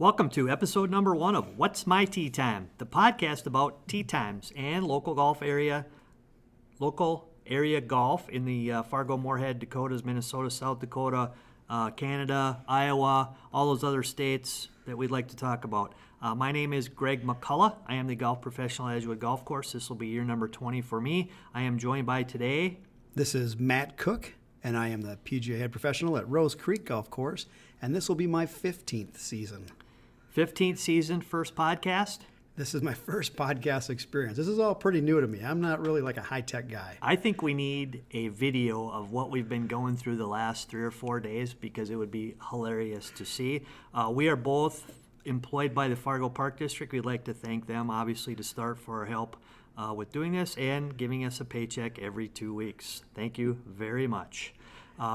Welcome to episode number 1 of What's My Tee Time, the podcast about tee times and local area golf in the Fargo, Moorhead, Dakotas, Minnesota, South Dakota, Canada, Iowa, all those other states that we'd like to talk about. My name is Greg McCullough. I am the golf professional at Edgewood Golf Course. This will be year number 20 for me. I am joined by today. This is Matt Cook, and I am the PGA head professional at Rose Creek Golf Course, and this will be my 15th season. 15th season, first podcast. This is my first podcast experience. This is all pretty new to me. I'm not really like a high-tech guy. I think we need a video of what we've been going through the last 3 or 4 days because it would be hilarious to see. We are both employed by the Fargo Park District. We'd like to thank them, obviously, to start for our help with doing this and giving us a paycheck every 2 weeks. Thank you very much.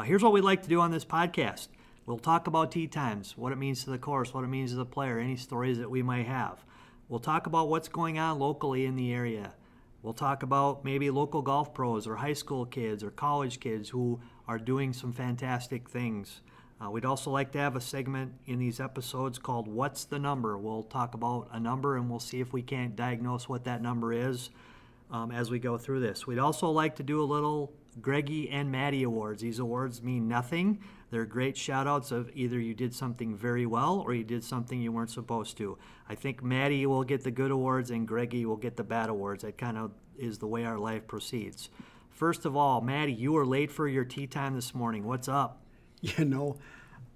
Here's what we'd like to do on this podcast. We'll talk about tee times, what it means to the course, what it means to the player, any stories that we might have. We'll talk about what's going on locally in the area. We'll talk about maybe local golf pros or high school kids or college kids who are doing some fantastic things. We'd also like to have a segment in these episodes called What's the Number? We'll talk about a number and we'll see if we can't diagnose what that number is as we go through this. We'd also like to do a little Greggie and Mattie Awards. These awards mean nothing. They're great shout-outs of either you did something very well or you did something you weren't supposed to. I think Mattie will get the good awards and Greggie will get the bad awards. That kind of is the way our life proceeds. First of all, Mattie, you were late for your tee time this morning. What's up? You know,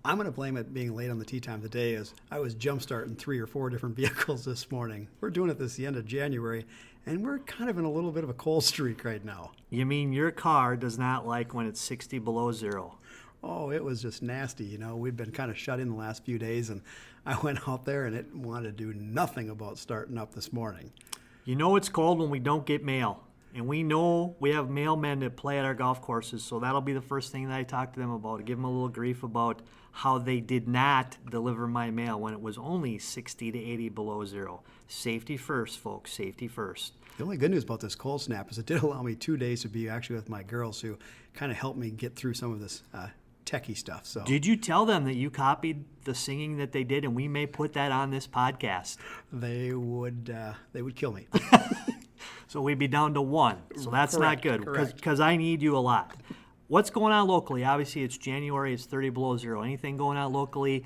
I'm going to blame it being late on the tee time today as I was jump-starting 3 or 4 different vehicles this morning. We're doing it this the end of January, and we're kind of in a little bit of a cold streak right now. You mean your car does not like when it's 60 below zero? Oh, it was just nasty. You know, we'd been kind of shut in the last few days, and I went out there, and it wanted to do nothing about starting up this morning. You know it's cold when we don't get mail. And we know we have mailmen that play at our golf courses, so that'll be the first thing that I talk to them about, give them a little grief about how they did not deliver my mail when it was only 60 to 80 below zero. Safety first, folks, safety first. The only good news about this cold snap is it did allow me 2 days to be actually with my girls who kind of helped me get through some of this techie stuff. So, did you tell them that you copied the singing that they did, and we may put that on this podcast? They would kill me. So we'd be down to 1. So that's Correct, not good because I need you a lot. What's going on locally? Obviously, it's January. It's 30 below zero. Anything going on locally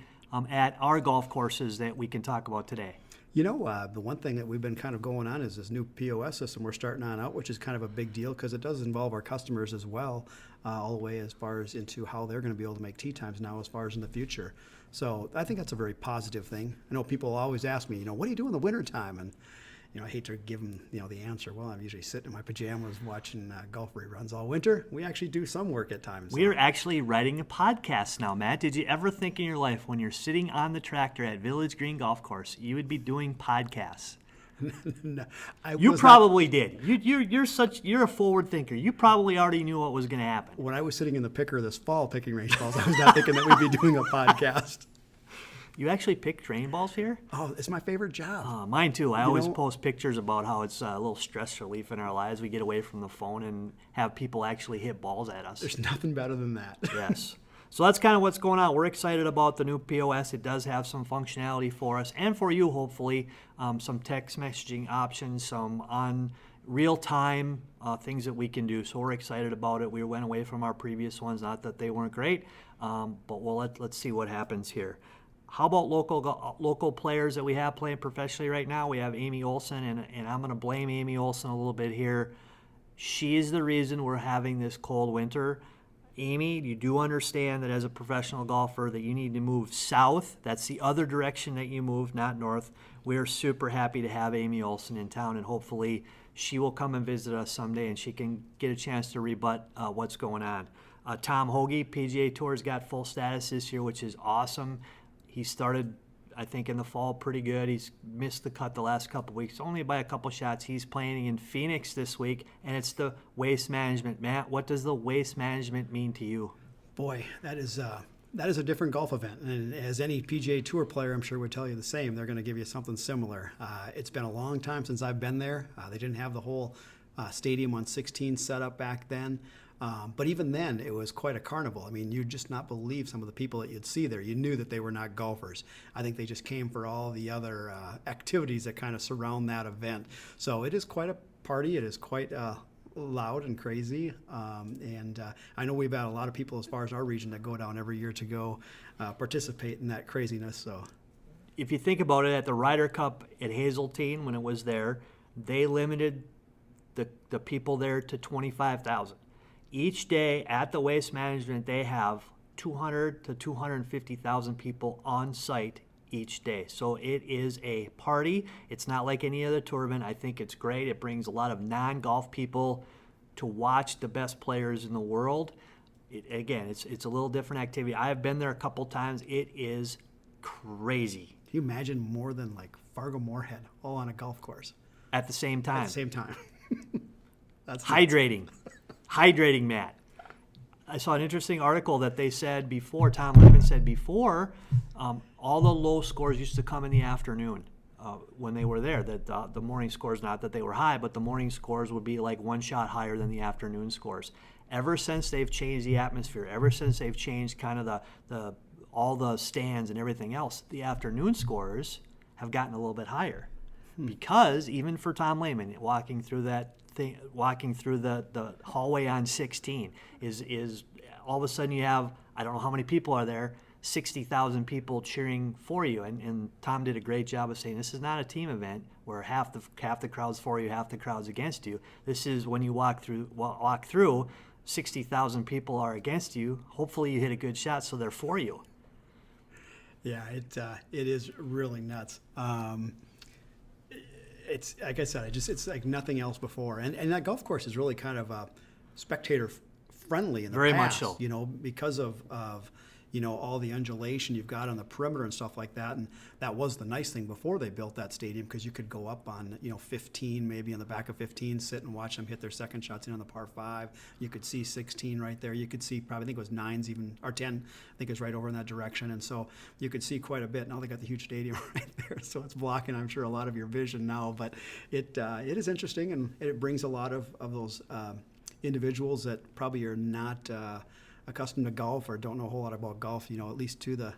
at our golf courses that we can talk about today? You know, the one thing that we've been kind of going on is this new POS system we're starting on out, which is kind of a big deal because it does involve our customers as well, all the way as far as into how they're going to be able to make tee times now as far as in the future. So I think that's a very positive thing. I know people always ask me, what do you do in the wintertime? And I hate to give them, the answer. Well, I'm usually sitting in my pajamas watching golf reruns all winter. We actually do some work at times. We are actually writing a podcast now, Matt. Did you ever think in your life when you're sitting on the tractor at Village Green Golf Course, you would be doing podcasts? No, you probably did. You're a forward thinker. You probably already knew what was going to happen. When I was sitting in the picker this fall picking range balls, I was not thinking that we'd be doing a podcast. You actually pick drain balls here? Oh, it's my favorite job. Mine too. I always post pictures about how it's a little stress relief in our lives. We get away from the phone and have people actually hit balls at us. There's nothing better than that. Yes. So that's kind of what's going on. We're excited about the new POS. It does have some functionality for us and for you, hopefully, some text messaging options, some on real-time things that we can do. So we're excited about it. We went away from our previous ones, not that they weren't great, but let's see what happens here. How about local players that we have playing professionally right now? We have Amy Olson, and I'm going to blame Amy Olson a little bit here. She is the reason we're having this cold winter. Amy, you do understand that as a professional golfer that you need to move south. That's the other direction that you move, not north. We're super happy to have Amy Olson in town, and hopefully she will come and visit us someday, and she can get a chance to rebut what's going on. Tom Hoagie, PGA Tour's got full status this year, which is awesome. He started, I think, in the fall pretty good. He's missed the cut the last couple weeks, only by a couple shots. He's playing in Phoenix this week, and it's the waste management. Matt, what does the waste management mean to you? Boy, that is a different golf event. And as any PGA Tour player, I'm sure would tell you the same. They're going to give you something similar. It's been a long time since I've been there. They didn't have the whole stadium on 16 set up back then. But even then, it was quite a carnival. I mean, you'd just not believe some of the people that you'd see there. You knew that they were not golfers. I think they just came for all the other activities that kind of surround that event. So it is quite a party. It is quite loud and crazy. I know we've had a lot of people as far as our region that go down every year to go participate in that craziness. So If you think about it, at the Ryder Cup at Hazeltine, when it was there, they limited the people there to 25,000. Each day at the Waste Management, they have 200 to 250,000 people on site each day. So it is a party. It's not like any other tournament. I think it's great. It brings a lot of non-golf people to watch the best players in the world. Again, it's a little different activity. I have been there a couple times. It is crazy. can you imagine more than like Fargo Moorhead all on a golf course? At the same time. At the same time. That's Hydrating. Hydrating, Matt. I saw an interesting article that they said before, Tom Lehman said before, all the low scores used to come in the afternoon when they were there. That the morning scores, not that they were high, but the morning scores would be like one shot higher than the afternoon scores. Ever since they've changed the atmosphere, ever since they've changed kind of all the stands and everything else, the afternoon scores have gotten a little bit higher. Because even for Tom Lehman, walking through the hallway on 16 is all of a sudden you have, I don't know how many people are there, 60,000 people cheering for you. And Tom did a great job of saying this is not a team event where half the crowd's for you, half the crowd's against you. This is when you walk through 60,000 people are against you. Hopefully you hit a good shot so they're for you. Yeah, it is really nuts. It's like I said, it's like nothing else before, and that golf course is really kind of spectator friendly in the Very past, much so. you know, because of all the undulation you've got on the perimeter and stuff like that. And that was the nice thing before they built that stadium, because you could go up on 15, maybe on the back of 15, sit and watch them hit their second shots in on the par 5. You could see 16 right there. You could see probably, I think it was 9s even, or 10, I think it's right over in that direction. And so you could see quite a bit. Now they got the huge stadium right there, so it's blocking, I'm sure, a lot of your vision now. But it is interesting, and it brings a lot of those individuals that probably are not accustomed to golf or don't know a whole lot about golf, at least to the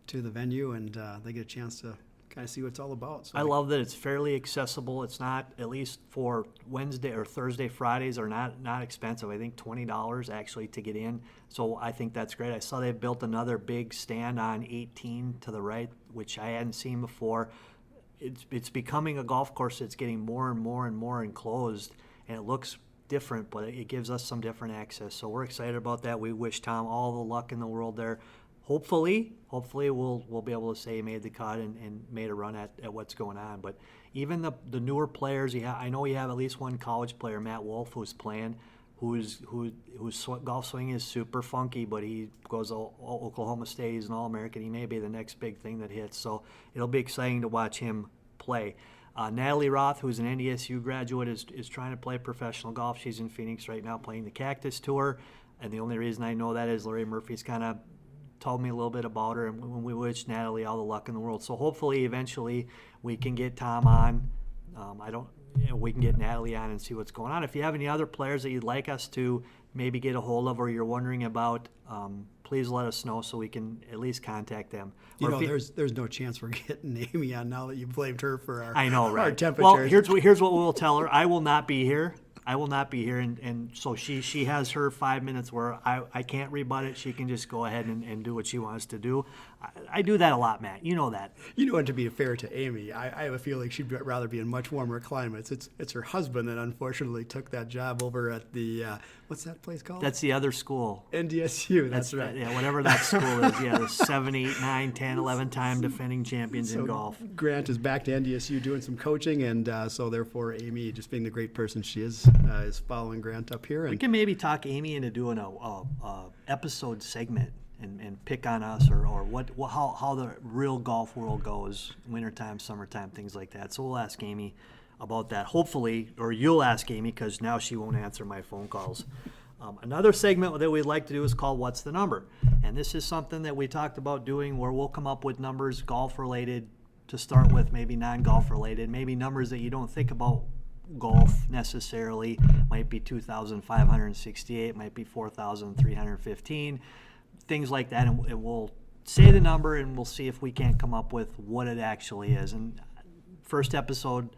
venue, and they get a chance to kind of see what it's all about. So I love that it's fairly accessible. It's not, at least for Wednesday or Thursday, Fridays are not expensive. I think $20 actually to get in. So I think that's great. I saw they've built another big stand on 18 to the right, which I hadn't seen before. It's becoming a golf course that's getting more and more and more enclosed, and it looks different, but it gives us some different access. So we're excited about that. We wish Tom all the luck in the world there. Hopefully we'll be able to say he made the cut and made a run at what's going on. But even the newer players, I know you have at least one college player, Matt Wolf, who's playing, whose golf swing is super funky, but he goes to Oklahoma State. He's an All-American. He may be the next big thing that hits. So it'll be exciting to watch him play. Natalie Roth, who's an NDSU graduate, is trying to play professional golf. She's in Phoenix right now playing the Cactus Tour. And the only reason I know that is Larry Murphy's kind of told me a little bit about her, and we wish Natalie all the luck in the world. So hopefully eventually we can get Tom on. We can get Natalie on and see what's going on. If you have any other players that you'd like us to maybe get a hold of or you're wondering about, please let us know so we can at least contact them. There's no chance we're getting Amy on now that you blamed her for our right. our temperatures. Well, here's what we'll tell her. I will not be here. And so she has her 5 minutes where I can't rebut it. She can just go ahead and do what she wants to do. I do that a lot, Matt. You know that. And to be fair to Amy, I have a feeling she'd rather be in much warmer climates. It's her husband that unfortunately took that job over at the, what's that place called? That's the other school. NDSU, that's right. Yeah, whatever that school is. Yeah, the 7, 8, 9, 10, 11-time defending champions in golf. Grant is back to NDSU doing some coaching, and so therefore Amy, just being the great person she is following Grant up here. We can maybe talk Amy into doing a episode segment and pick on us or how the real golf world goes, wintertime, summertime, things like that. So we'll ask Amy about that, hopefully, or you'll ask Amy, because now she won't answer my phone calls. Another segment that we'd like to do is called What's the Number? And this is something that we talked about doing where we'll come up with numbers golf related to start with, maybe non-golf related, maybe numbers that you don't think about golf necessarily. Might be 2,568, might be 4,315, things like that, and we'll say the number and we'll see if we can't come up with what it actually is. And first episode,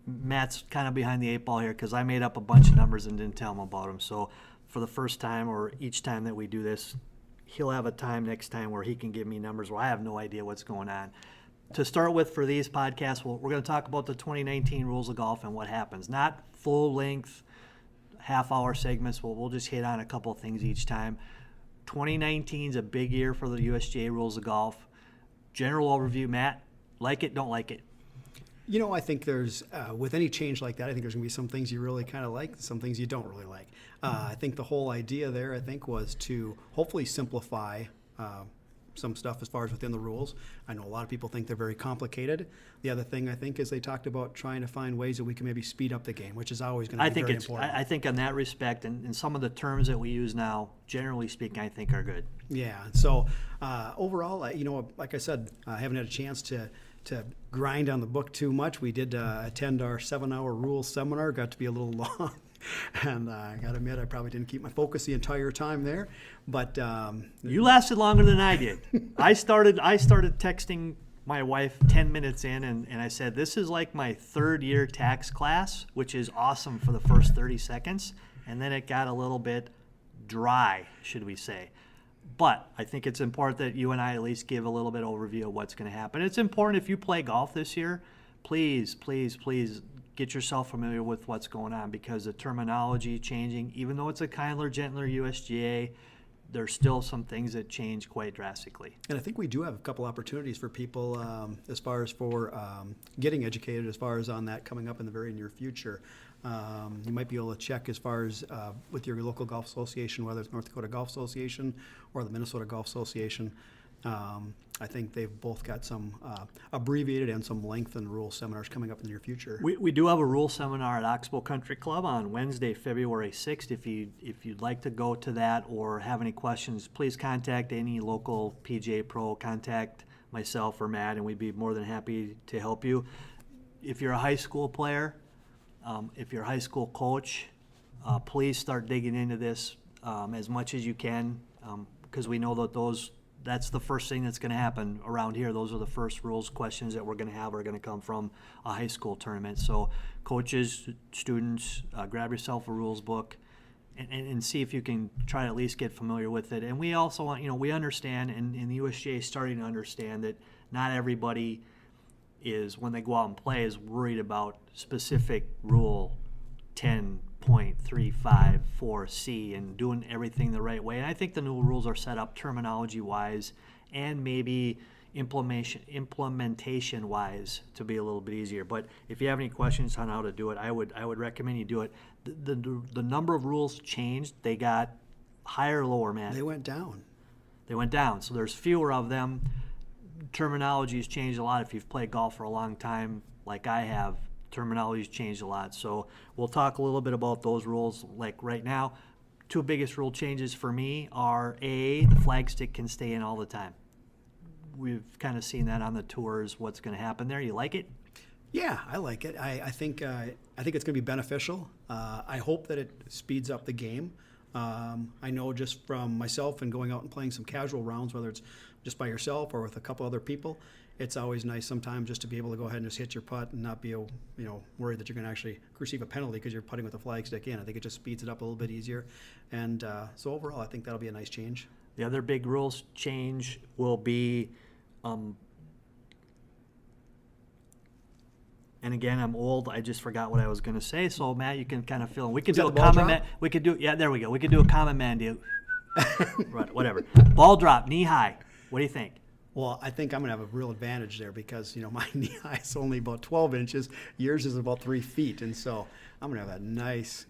Matt's kind of behind the 8 ball here because I made up a bunch of numbers and didn't tell him about them. So for the first time or each time that we do this, he'll have a time next time where he can give me numbers where I have no idea what's going on. To start with, for these podcasts, we're going to talk about the 2019 rules of golf and what happens. Not full length, half-hour segments. We'll just hit on a couple of things each time. 2019 is a big year for the USGA rules of golf. General overview, Matt, like it, don't like it? You know, I think there's, with any change like that, I think there's going to be some things you really kind of like, some things you don't really like. I think the whole idea there, I think, was to hopefully simplify some stuff as far as within the rules. I know a lot of people think they're very complicated. The other thing, I think, is they talked about trying to find ways that we can maybe speed up the game, which is always going to be very important. I think in that respect, and some of the terms that we use now, generally speaking, I think are good. Yeah, so overall, you know, like I said, I haven't had a chance to grind on the book too much. We did attend our 7-hour rules seminar, got to be a little long. And I got to admit, I probably didn't keep my focus the entire time there. But you lasted longer than I did. I started texting my wife 10 minutes in, and I said, this is like my 3rd year tax class, which is awesome for the first 30 seconds. And then it got a little bit dry, should we say. But I think it's important that you and I at least give a little bit overview of what's going to happen. It's important if you play golf this year, please, please, please get yourself familiar with what's going on, because the terminology changing, even though it's a kinder, gentler USGA, there's still some things that change quite drastically. And I think we do have a couple opportunities for people as far as for getting educated as far as on that coming up in the very near future. You might be able to check as far as with your local golf association, whether it's North Dakota Golf Association or the Minnesota Golf Association. I think they've both got some abbreviated and some lengthened rule seminars coming up in the near future. We do have a rule seminar at Oxbow Country Club on Wednesday, February 6th. If you'd like to go to that or have any questions, please contact any local PGA Pro, contact myself or Matt, and we'd be more than happy to help you. If you're a high school player, if you're a high school coach, please start digging into this as much as you can, because we know that that's the first thing that's going to happen around here. Those are the first rules questions that we're going to have are going to come from a high school tournament. So coaches, students, grab yourself a rules book and see if you can try to at least get familiar with it. And we also want, we understand, and the USGA is starting to understand that not everybody is, when they go out and play, is worried about specific rule 10.354C and doing everything the right way. And I think the new rules are set up terminology-wise and maybe implementation-wise to be a little bit easier. But if you have any questions on how to do it, I would recommend you do it. The number of rules changed. They got higher or lower, man? They went down. They went down. So there's fewer of them. Terminology has changed a lot. If you've played golf for a long time, like I have, terminology's changed a lot. So we'll talk a little bit about those rules. Like right now, 2 biggest rule changes for me are the flag stick can stay in all the time. We've kind of seen that on the tours, what's going to happen there. You like it? Yeah, I like it. I think it's going to be beneficial. I hope that it speeds up the game. I know just from myself and going out and playing some casual rounds, whether it's just by yourself or with a couple other people, it's always nice sometimes just to be able to go ahead and just hit your putt and not be worried that you're going to actually receive a penalty because you're putting with the flag stick in. I think it just speeds it up a little bit easier. And so overall, I think that'll be a nice change. The other big rules change will be, and again, I'm old. I just forgot what I was going to say. So Matt, you can kind of fill in. We could do a common man. We could do, yeah, there we go. We could do a common man deal. Right, whatever. Ball drop, knee high. What do you think? Well, I think I'm going to have a real advantage there because, my knee high is only about 12 inches. Yours is about 3 feet. And so I'm going to have that nice,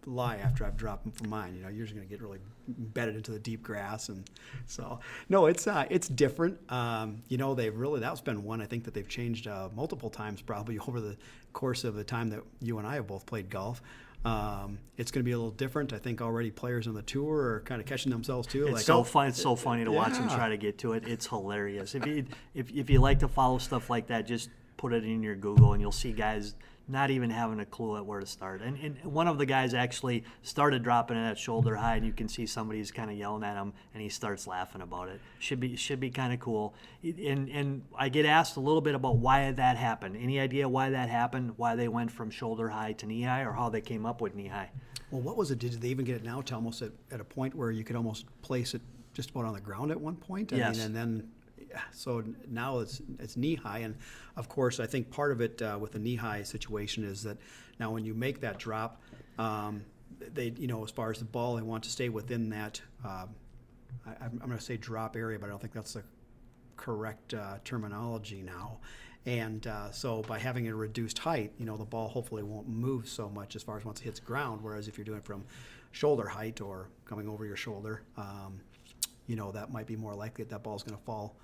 lie after I've dropped them from mine. Yours are going to get really embedded into the deep grass. And so, no, it's different. That's been one I think that they've changed multiple times probably over the course of the time that you and I have both played golf. It's going to be a little different. I think already players on the tour are kind of catching themselves too. It's so fun. It's so funny to watch them try to get to it. It's hilarious. If you like to follow stuff like that, just put it in your Google, and you'll see guys not even having a clue at where to start. And one of the guys actually started dropping it at shoulder high, and you can see somebody's kind of yelling at him, and he starts laughing about it. Should be kind of cool. And I get asked a little bit about why that happened. Any idea why that happened? Why they went from shoulder high to knee high, or how they came up with knee high? Well, what was it? Did they even get it now to almost at a point where you could almost place it just about on the ground at one point? Yes. And then, so now it's knee high. And of course, I think part of it with the knee high situation is that now when you make that drop, they, as far as the ball, they want to stay within that, I'm going to say drop area, but I don't think that's the correct terminology now. And so by having a reduced height, the ball hopefully won't move so much as far as once it hits ground, whereas if you're doing it from shoulder height or coming over your shoulder, that might be more likely that ball's going to fall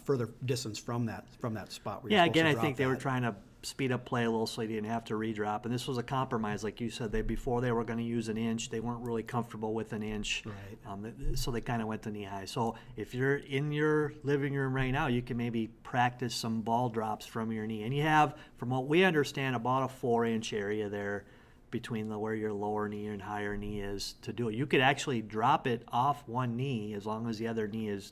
further distance from that spot where you're supposed to I drop think they were that. trying to speed up play a little so they didn't have to redrop. And this was a compromise, like you said. Before they were going to use an inch, they weren't really comfortable with an inch. Right. So they kind of went to knee high. So if you're in your living room right now, you can maybe practice some ball drops from your knee. And you have, from what we understand, about a 4-inch area there between where your lower knee and higher knee is to do it. You could actually drop it off one knee as long as the other knee is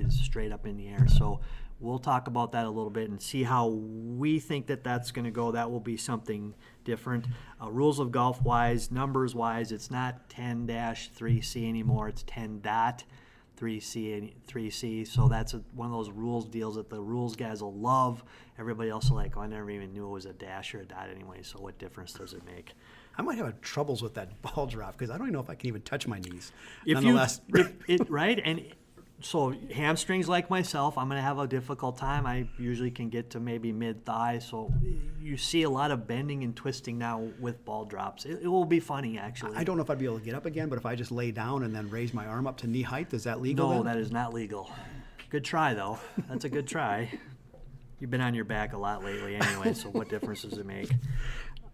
straight up in the air. So we'll talk about that a little bit and see how we think that's going to go. That will be something different. Rules of golf wise, numbers wise, it's not 10-3C anymore. It's 10.3C. So that's one of those rules deals that the rules guys will love. Everybody else will like, I never even knew it was a dash or a dot anyway, so what difference does it make? I might have troubles with that ball drop because I don't even know if I can even touch my knees. Right? And so hamstrings like myself, I'm going to have a difficult time. I usually can get to maybe mid-thigh, so you see a lot of bending and twisting now with ball drops. It will be funny, actually. I don't know if I'd be able to get up again, but if I just lay down and then raise my arm up to knee height, is that legal? No, then? that is not legal. Good try, though. That's a good try. You've been on your back a lot lately anyway, so what difference does it make?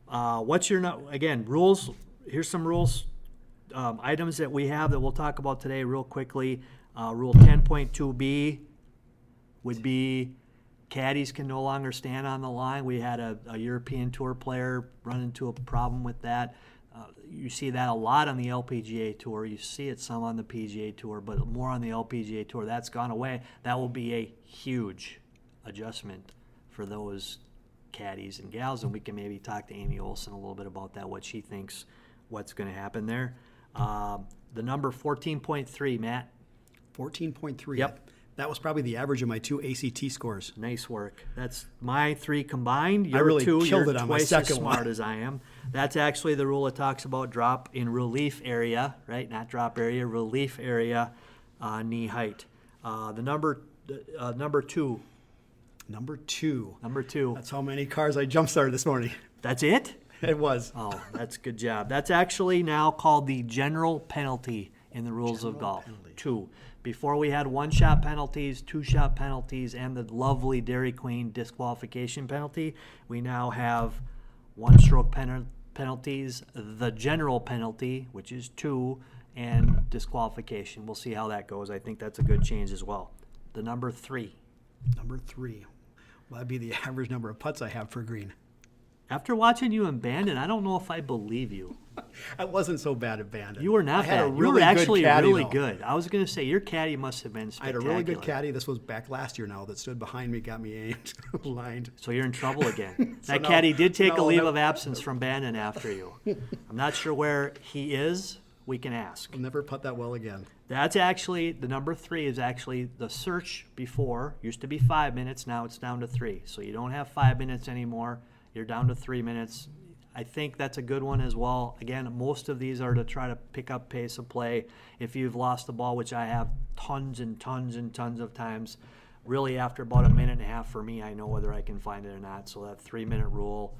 Again, rules. Here's some rules, items that we have that we'll talk about today real quickly. Rule 10.2B would be caddies can no longer stand on the line. We had a European Tour player run into a problem with that. You see that a lot on the LPGA Tour. You see it some on the PGA Tour, but more on the LPGA Tour. That's gone away. That will be a huge adjustment for those caddies and gals, and we can maybe talk to Amy Olson a little bit about that, what she thinks, what's going to happen there. The number 14.3, Matt. 14.3. Yep. That was probably the average of my 2 ACT scores. Nice work. That's my 3 combined. I really two, killed you're it on my twice second as smart one. as I am. That's actually the rule that talks about drop in relief area, right? Not drop area, relief area, knee height. The number 2. Number 2. Number 2. That's how many cars I jump started this morning. That's it? It was. Oh, that's a good job. That's actually now called the general penalty in the rules of golf. Penalty. 2. Before we had 1-shot penalties, 2-shot penalties, and the lovely Dairy Queen disqualification penalty. We now have 1-stroke penalties, the general penalty, which is 2, and disqualification. We'll see how that goes. I think that's a good change as well. The number 3. Number 3. Well, that'd be the average number of putts I have for green. After watching you in Bandon, I don't know if I believe you. I wasn't so bad at Bandon. You were not I had bad. a You really were actually good caddy, really though. good. I was going to say, your caddy must have been I had spectacular. a really good caddy. This was back last year now that stood behind me, got me aimed, lined. So you're in trouble again. So That no, caddy did take a no, leave no. of absence from Bandon after you. I'm not sure where he is. We can ask. I'll never putt that well again. That's actually, the number 3 is actually the search before. Used to be 5 minutes. Now it's down to 3. So you don't have 5 minutes anymore. You're down to 3 minutes. I think that's a good one as well. Again, most of these are to try to pick up pace of play. If you've lost the ball, which I have tons and tons and tons of times, really after about a minute and a half for me, I know whether I can find it or not. So that 3-minute rule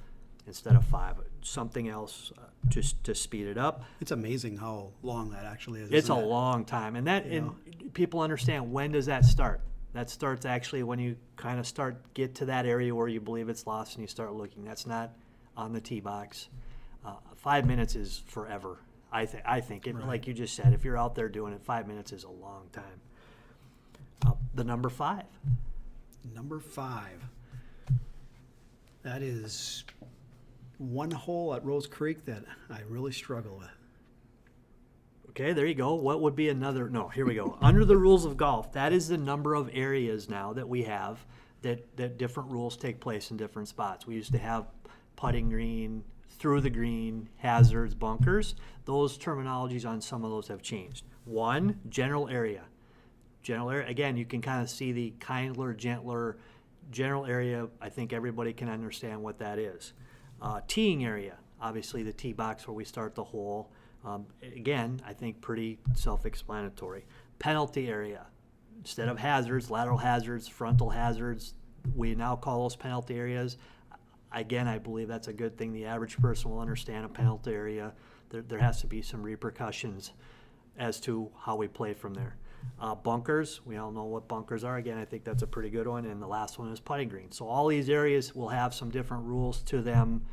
instead of 5, something else to speed it up. It's amazing how long that actually is. It's a isn't it? long time, and that Yeah. and people understand, when does that start? That starts actually when you kind of get to that area where you believe it's lost and you start looking. That's not on the tee box. 5 minutes is forever. I think it, Right. like you just said, if you're out there doing it, 5 minutes is a long time. The number 5. Number 5. That is one hole at Rose Creek that I really struggle with. Okay, there you go. What would be another? No, here we go. Under the rules of golf, that is the number of areas now that we have that different rules take place in different spots. We used to have putting green, through the green, hazards, bunkers. Those terminologies on some of those have changed. One, general area. General area, again, you can kind of see the kindler, gentler general area. I think everybody can understand what that is. Teeing area, obviously the tee box where we start the hole. Again, I think pretty self-explanatory. Penalty area. Instead of hazards, lateral hazards, frontal hazards, we now call those penalty areas. Again, I believe that's a good thing. The average person will understand a penalty area. There has to be some repercussions as to how we play from there. Bunkers, we all know what bunkers are. Again, I think that's a pretty good one. And the last one is putting green. So all these areas will have some different rules to them.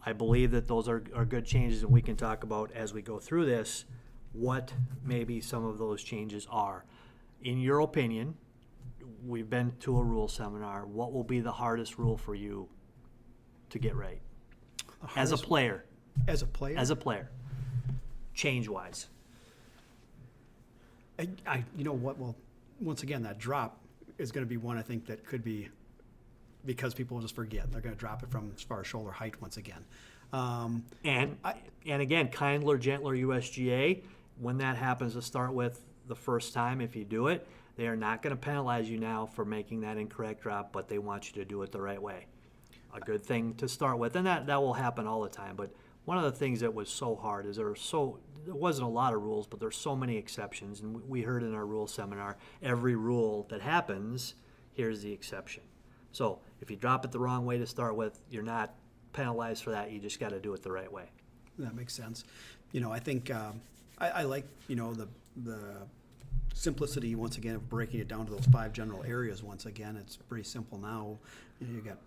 I believe that those are good changes, and we can talk about as we go through this what maybe some of those changes are. In your opinion, we've been to a rule seminar. What will be the hardest rule for you to get right as a player? As a player? As a player, change-wise. You know what? Well, once again, that drop is going to be one I think that could be because people will just forget. They're going to drop it from as far as shoulder height once again. And again, kindler, gentler USGA, when that happens to start with the first time, if you do it, they are not going to penalize you now for making that incorrect drop, but they want you to do it the right way. A good thing to start with, and that will happen all the time. But one of the things that was so hard is there wasn't a lot of rules, but there's so many exceptions. And we heard in our rule seminar, every rule that happens, here's the exception. So if you drop it the wrong way to start with, you're not penalized for that. You just got to do it the right way. That makes sense. You know, I think I like, you know, the simplicity once again of breaking it down to those 5 general areas. Once again, it's pretty simple now. You got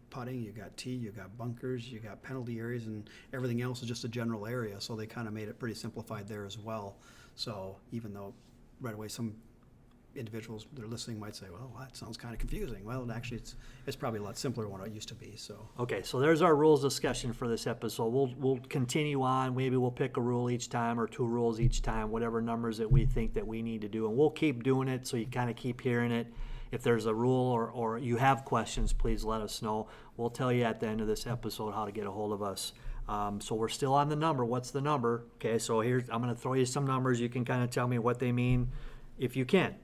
putting, you got tee, you got bunkers, you got penalty areas, and everything else is just a general area. So they kind of made it pretty simplified there as well. So even though right away some individuals that are listening might say, well, that sounds kind of confusing. Well, actually, it's probably a lot simpler than what it used to be. So okay, so there's our rules discussion for this episode. We'll continue on. Maybe we'll pick a rule each time or 2 rules each time, whatever numbers that we think that we need to do, and we'll keep doing it so you kind of keep hearing it. If there's a rule or you have questions, please let us know. We'll tell you at the end of this episode how to get a hold of us. So we're still on the number. What's the number? Okay, so I'm going to throw you some numbers. You can kind of tell me what they mean if you can.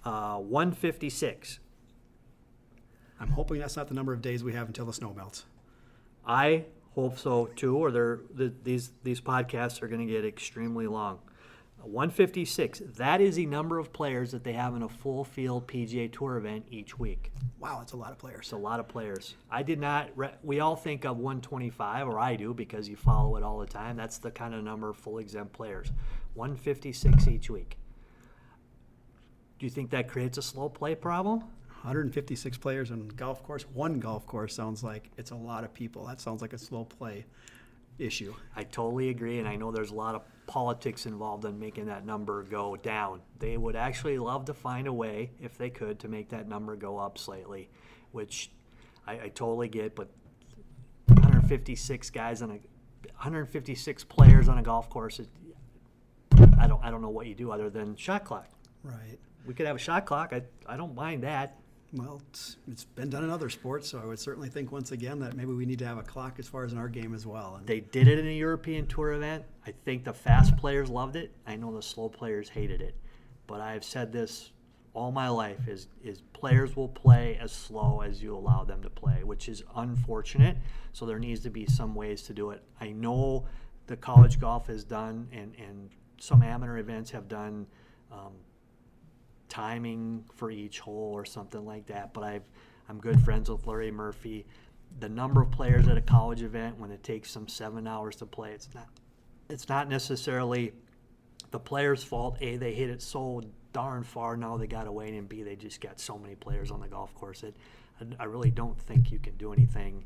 156. I'm hoping that's not the number of days we have until the snow melts. I hope so too, or these podcasts are going to get extremely long. 156. That is the number of players that they have in a full field PGA Tour event each week. Wow, that's a lot of players. It's a lot of players. I did not. We all think of 125, or I do because you follow it all the time. That's the kind of number of full exempt players. 156 each week. Do you think that creates a slow play problem? 156 players on a golf course. One golf course sounds like it's a lot of people. That sounds like a slow play issue. I totally agree, and I know there's a lot of politics involved in making that number go down. They would actually love to find a way, if they could, to make that number go up slightly, which I totally get, but 156 players on a golf course, I don't know what you do other than shot clock. Right. We could have a shot clock. I don't mind that. Well, it's been done in other sports, so I would certainly think once again that maybe we need to have a clock as far as in our game as well. And they did it in a European Tour event. I think the fast players loved it. I know the slow players hated it. But I've said this all my life is players will play as slow as you allow them to play, which is unfortunate. So there needs to be some ways to do it. I know the college golf has done, and some amateur events have done timing for each hole or something like that, but I'm good friends with Larry Murphy. The number of players at a college event when it takes them 7 hours to play, it's not necessarily the player's fault. A, they hit it so darn far, now they got to wait, and B, they just got so many players on the golf course. I really don't think you can do anything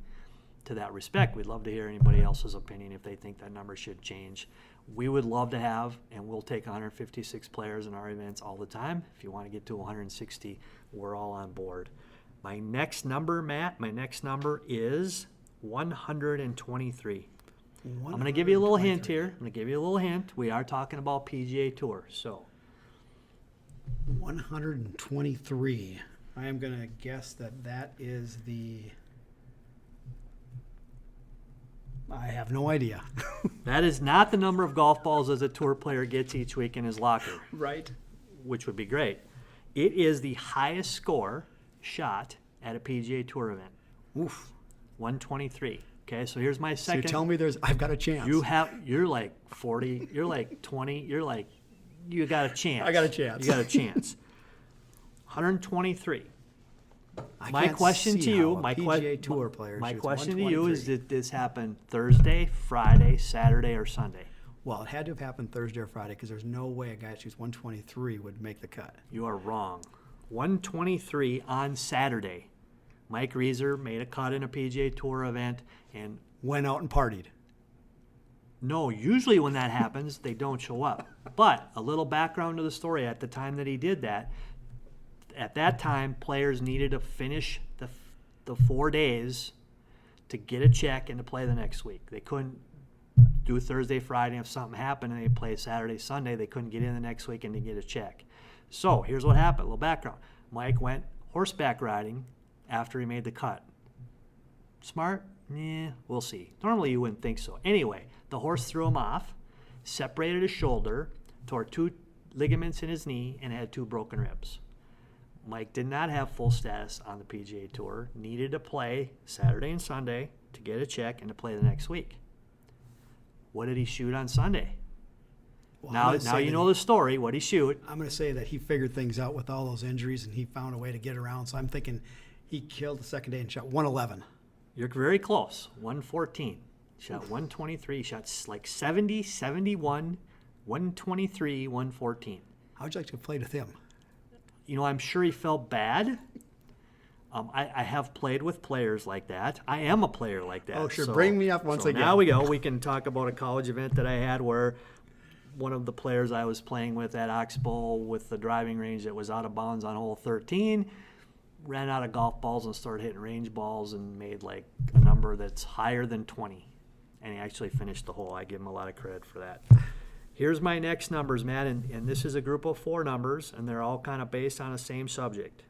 to that respect. We'd love to hear anybody else's opinion if they think that number should change. We would love to have, and we'll take 156 players in our events all the time. If you want to get to 160, we're all on board. My next number, Matt, is 123. I'm going to give you a little hint here. We are talking about PGA Tour, so. 123. I am going to guess that is the... I have no idea. That is not the number of golf balls as a tour player gets each week in his locker. Right. Which would be great. It is the highest score shot at a PGA Tour event. Oof. 123. Okay, so here's my So second. you're telling me I've got a chance. You're like 40, you're like 20, you got a chance. I got a chance. You got a chance. 123. My question to you, my PGA Tour player. My shoots question to you is: 123. did this happen Thursday, Friday, Saturday, or Sunday? Well, it had to have happened Thursday or Friday because there's no way a guy that shoots 123 would make the cut. You are wrong. 123 on Saturday. Mike Reeser made a cut in a PGA Tour event, and Went out and partied. no, usually when that happens, they don't show up. But a little background to the story: at the time that he did that, at that time, players needed to finish the 4 days to get a check and to play the next week. They couldn't do Thursday, Friday. If something happened and they play Saturday, Sunday, they couldn't get in the next week and to get a check. So here's what happened. A little background. Mike went horseback riding after he made the cut. Smart? Yeah, we'll see. Normally you wouldn't think so. Anyway, the horse threw him off, separated his shoulder, tore 2 ligaments in his knee, and had 2 broken ribs. Mike did not have full status on the PGA Tour, needed to play Saturday and Sunday to get a check and to play the next week. What did he shoot on Sunday? Well, Now you know the story. What did he shoot? I'm going to say that he figured things out with all those injuries and he found a way to get around. So I'm thinking he killed the second day and shot 111. You're very close. 114. Shot 123. Shot like 70, 71, 123, 114. How would you like to play with him? You know, I'm sure he felt bad. I have played with players like that. I am a player like that. Oh, sure. Bring me up once again. Now we go. We can talk about a college event that I had where one of the players I was playing with at Oxbow with the driving range that was out of bounds on hole 13 ran out of golf balls and started hitting range balls and made like a number that's higher than 20. And he actually finished the hole. I give him a lot of credit for that. Here's my next numbers, Matt, and this is a group of 4 numbers, and they're all kind of based on the same subject.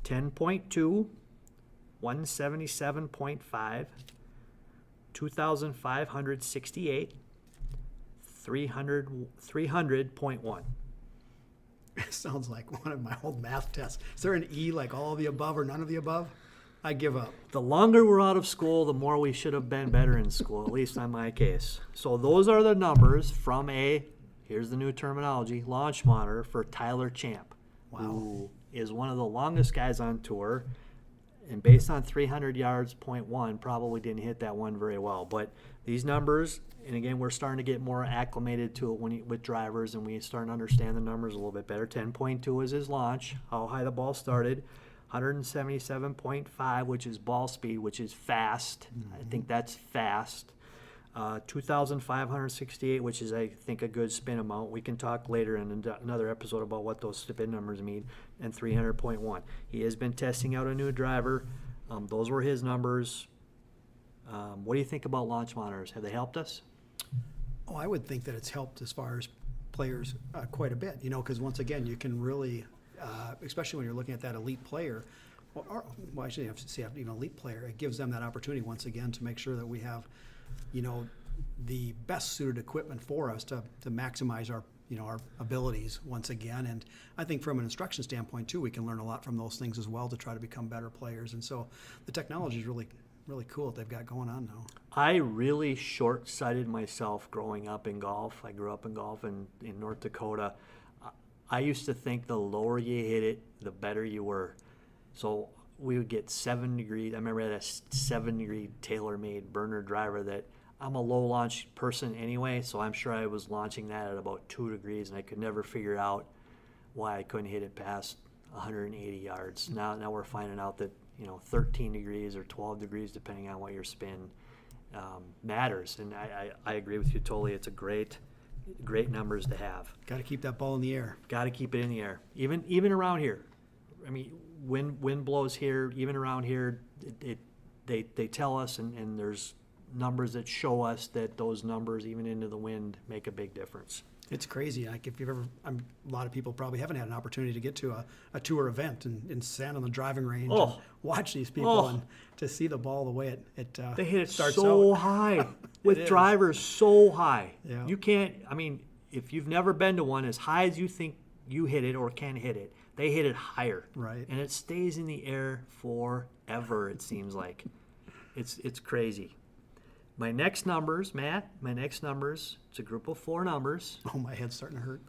10.2, 177.5, 2,568, 300.1. Sounds like one of my old math tests. Is there an E like all of the above or none of the above? I give up. The longer we're out of school, the more we should have been better in school, at least on my case. So those are the numbers from here's the new terminology, launch monitor for Tyler Champ, who is one of the longest guys on tour. And based on 300 yards, .1, probably didn't hit that one very well. But these numbers, and again, we're starting to get more acclimated to it with drivers, and we starting to understand the numbers a little bit better. 10.2 is his launch, how high the ball started. 177.5, which is ball speed, which is fast. I think that's fast. 2,568, which is, I think, a good spin amount. We can talk later in another episode about what those spin numbers mean. And 300.1. He has been testing out a new driver. Those were his numbers. What do you think about launch monitors? Have they helped us? Oh, I would think that it's helped as far as players quite a bit, because once again, you can really, especially when you're looking at that elite player, or well, I shouldn't have to say even elite player, it gives them that opportunity once again to make sure that we have, the best suited equipment for us to maximize our abilities once again. And I think from an instruction standpoint too, we can learn a lot from those things as well to try to become better players. And so the technology is really cool what they've got going on now. I really short-sighted myself growing up in golf. I grew up in golf in North Dakota. I used to think the lower you hit it, the better you were. So we would get 7 degrees. I remember I had a 7-degree tailor-made burner driver that I'm a low launch person anyway, so I'm sure I was launching that at about 2 degrees, and I could never figure out why I couldn't hit it past 180 yards. Now we're finding out that 13 degrees or 12 degrees, depending on what your spin, matters. And I agree with you totally. It's a great numbers to have. Got to keep that ball in the air. Got to keep it in the air. Even around here, I mean, wind blows here, even around here, they tell us, and there's numbers that show us that those numbers, even into the wind, make a big difference. It's crazy. Like if you've ever, a lot of people probably haven't had an opportunity to get to a tour event and stand on the driving range and watch these people and to see the ball the way it they hit it starts so out. high with drivers so high. Yeah. You can't. I mean, if you've never been to one, as high as you think you hit it or can hit it, they hit it higher. Right. And it stays in the air forever. It seems like it's crazy. My next numbers, Matt, it's a group of 4 numbers. Oh, my head's starting to hurt.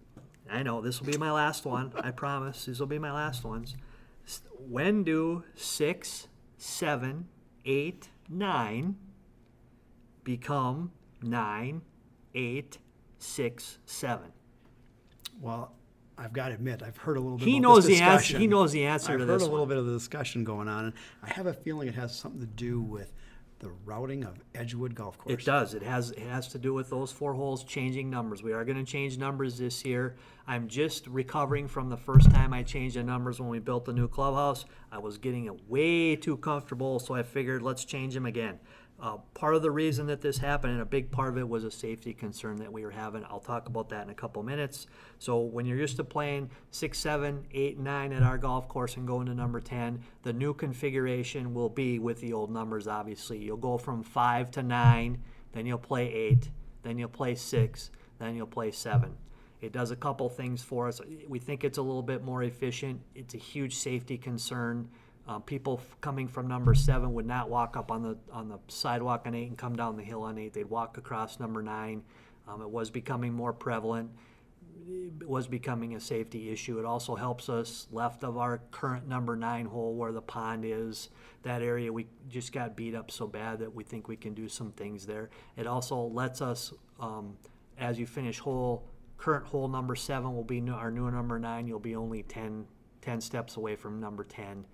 I know, this will be my last one. I promise. These will be my last ones. When do 6, 7, 8, 9 become 9, 8, 6, 7? Well, I've got to admit, I've heard a little bit He about knows this the answer. discussion. He knows the answer to I've this heard a little one. bit of the discussion going on, and I have a feeling it has something to do with the routing of Edgewood Golf Course. It does. It has to do with those 4 holes changing numbers. We are going to change numbers this year. I'm just recovering from the first time I changed the numbers when we built the new clubhouse. I was getting it way too comfortable, so I figured let's change them again. Part of the reason that this happened, and a big part of it, was a safety concern that we were having. I'll talk about that in a couple minutes. So when you're used to playing 6, 7, 8, 9 at our golf course and going to number 10, the new configuration will be with the old numbers, obviously. You'll go from 5 to 9, then you'll play 8, then you'll play 6, then you'll play 7. It does a couple things for us. We think it's a little bit more efficient. It's a huge safety concern. People coming from number 7 would not walk up on the sidewalk on 8 and come down the hill on 8. They'd walk across number 9. It was becoming more prevalent. It was becoming a safety issue. It also helps us left of our current number 9 hole where the pond is. That area, we just got beat up so bad that we think we can do some things there. It also lets us, as you finish current hole number 7 will be our new number 9. You'll be only 10 steps away from number 10.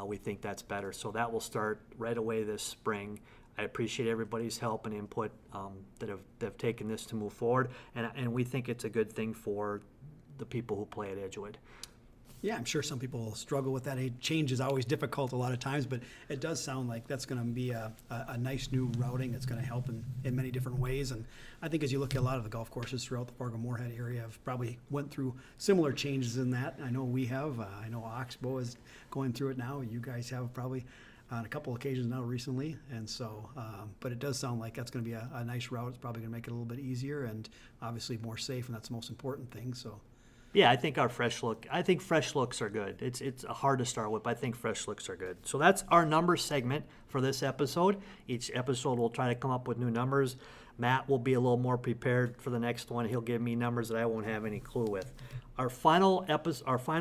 We think that's better. So that will start right away this spring. I appreciate everybody's help and input that have taken this to move forward. And we think it's a good thing for the people who play at Edgewood. Yeah, I'm sure some people struggle with that. Change is always difficult a lot of times, but it does sound like that's going to be a nice new routing that's going to help in many different ways. And I think as you look at a lot of the golf courses throughout the Fargo-Moorhead area have probably went through similar changes in that. I know we have. I know Oxbow is going through it now. You guys have probably on a couple occasions now recently. And so, but it does sound like that's going to be a nice route. It's probably going to make it a little bit easier and obviously more safe, and that's the most important thing. So. Yeah, I think fresh looks are good. It's hard to start with, but I think fresh looks are good. So that's our number segment for this episode. Each episode we'll try to come up with new numbers. Matt will be a little more prepared for the next one. He'll give me numbers that I won't have any clue with. Our final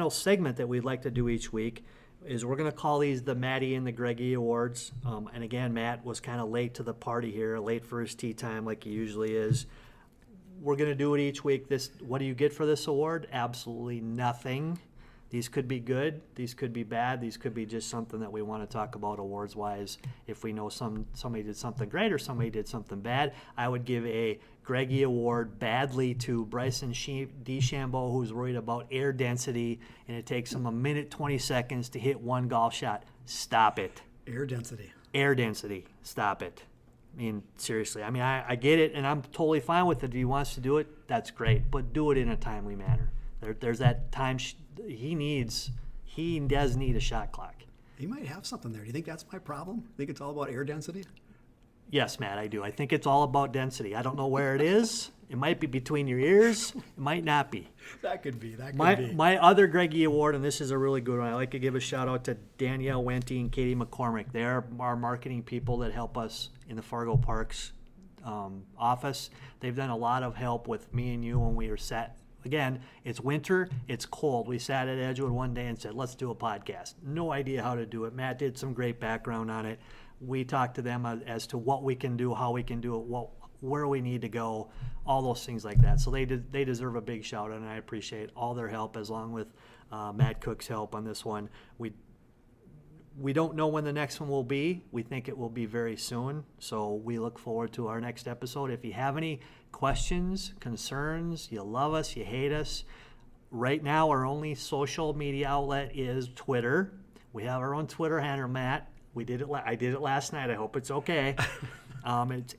segment that we'd like to do each week is we're going to call these the Mattie and the Greggie Awards. And again, Matt was kind of late to the party here, late for his tee time like he usually is. We're going to do it each week. What do you get for this award? Absolutely nothing. These could be good. These could be bad. These could be just something that we want to talk about awards-wise. If we know somebody did something great or somebody did something bad, I would give a Greggie Award badly to Bryson DeChambeau, who's worried about air density, and it takes him 1 minute 20 seconds to hit one golf shot. Stop it. Air density. Air density. Stop it. I mean, seriously. I mean, I get it, and I'm totally fine with it. If he wants to do it, that's great. But do it in a timely manner. There's that time he does need a shot clock. He might have something there. Do you think that's my problem? Think it's all about air density? Yes, Matt, I do. I think it's all about density. I don't know where it is. It might be between your ears. It might not be. That could be. My other Greggie Award, and this is a really good one, I like to give a shout out to Danielle Wente and Katie McCormick. They're our marketing people that help us in the Fargo Parks office. They've done a lot of help with me and you when we were sat. Again, it's winter, it's cold. We sat at Edgewood one day and said, let's do a podcast. No idea how to do it. Matt did some great background on it. We talked to them as to what we can do, how we can do it, where we need to go, all those things like that. So they deserve a big shout out, and I appreciate all their help, as long with Matt Cook's help on this one. We don't know when the next one will be. We think it will be very soon. So we look forward to our next episode. If you have any questions, concerns, you love us, you hate us, right now, our only social media outlet is Twitter. We have our own Twitter handle, Matt. We did it. I did it last night. I hope it's okay.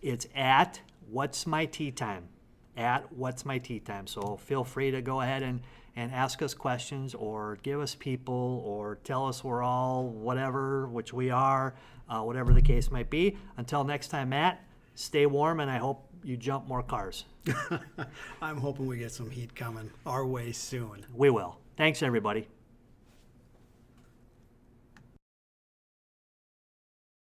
It's at What's My Tea Time. At What's My Tea Time. So feel free to go ahead and ask us questions or give us people or tell us we're all whatever, which we are, whatever the case might be. Until next time, Matt, stay warm, and I hope you jump more cars. I'm hoping we get some heat coming our way soon. We will. Thanks, everybody.